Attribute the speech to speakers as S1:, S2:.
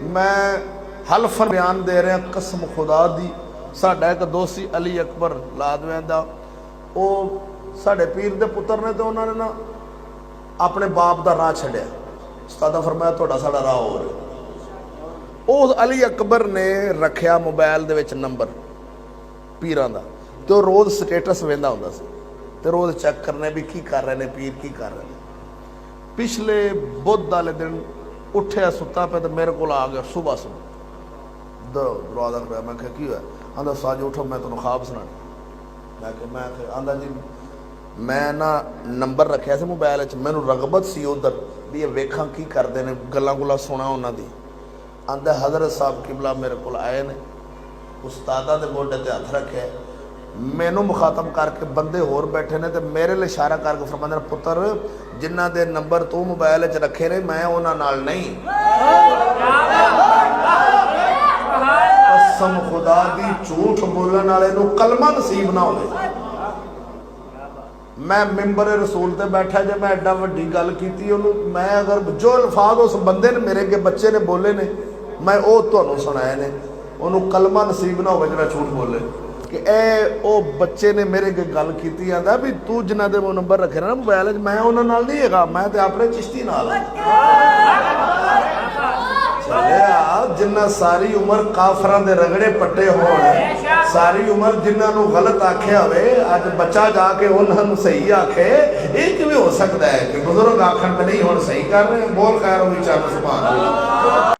S1: मैं हलफन बयान दे रहा कसम खुदा दी। साडा एक दोस्त सी अली अकबर लादव्यां दा, वो साडे पीर दे पुत्र ने, तो उन्होंने ना अपने बाप का राह छड्या। उस्तादा फरमाया तुहाडा साडा राह हो रहा। उस अली अकबर ने रखिया मोबाइल दे विच नंबर पीरां दा, तो रोज़ स्टेटस वेंदा हुंदा सी, तो रोज़ चेक करने भी की कर रहे हैं पीर, की कर रहे हैं। पिछले बुध वाले दिन उठिया सुता पे तो मेरे को आ गया सुबह सुबह दरवाजा खोया। मैं क्या हुआ? आंदा साज उठो मैं तुम ख्वाब सुना। मैं आंदा जी मैं ना नंबर रखा से मोबाइल मैनू रगबत सी उधर भी ये वेखा की करते हैं, गल्लां गुल्लां सुना उन्होंने। आंदा हज़रत साहब किबला मेरे को आए ने, उस्तादा दे मोढे ते हथ रखे, मैनू मुखातम करके बंदे होर बैठे ने, तो मेरे लिए इशारा करके फरमांदे ने पुत्र जिन्हां दे नंबर तू मोबाइल च रखे ने मैं उन्हां नाल नहीं। कसम खुदा दी झूठ बोलने वाले नूं कलमा नसीब ना होवे। मैं मिंबर रसूल ते बैठा, जब मैं एडा वड्डी गल कीती उन्होंने, मैं अगर जो अल्फाज उस बंदे ने मेरे के बच्चे ने बोले ने मैं वो तुहानूं सुनाए ने, उन्होंने कलमा नसीब ना हो जो झूठ बोले कि ए ओ बच्चे ने मेरे के गल की। आंदा भी तू जिन्हां दे नंबर रखे ना मोबाइल मैं उन्हां नाल नहीं हैगा, मैं तो अपने चिश्ती नाल। जिन्ना सारी उम्र काफरां दे रगड़े पट्टे होण, सारी उम्र जिन्हां नूं गलत आख्या होवे, अज बच्चा जाके उन्हां नूं सही आखे, ये किवें हो सकता है कि बुजुर्ग आखण ते नहीं हुण सही कर रहे। बोल खैर होई चल सुभान अल्लाह।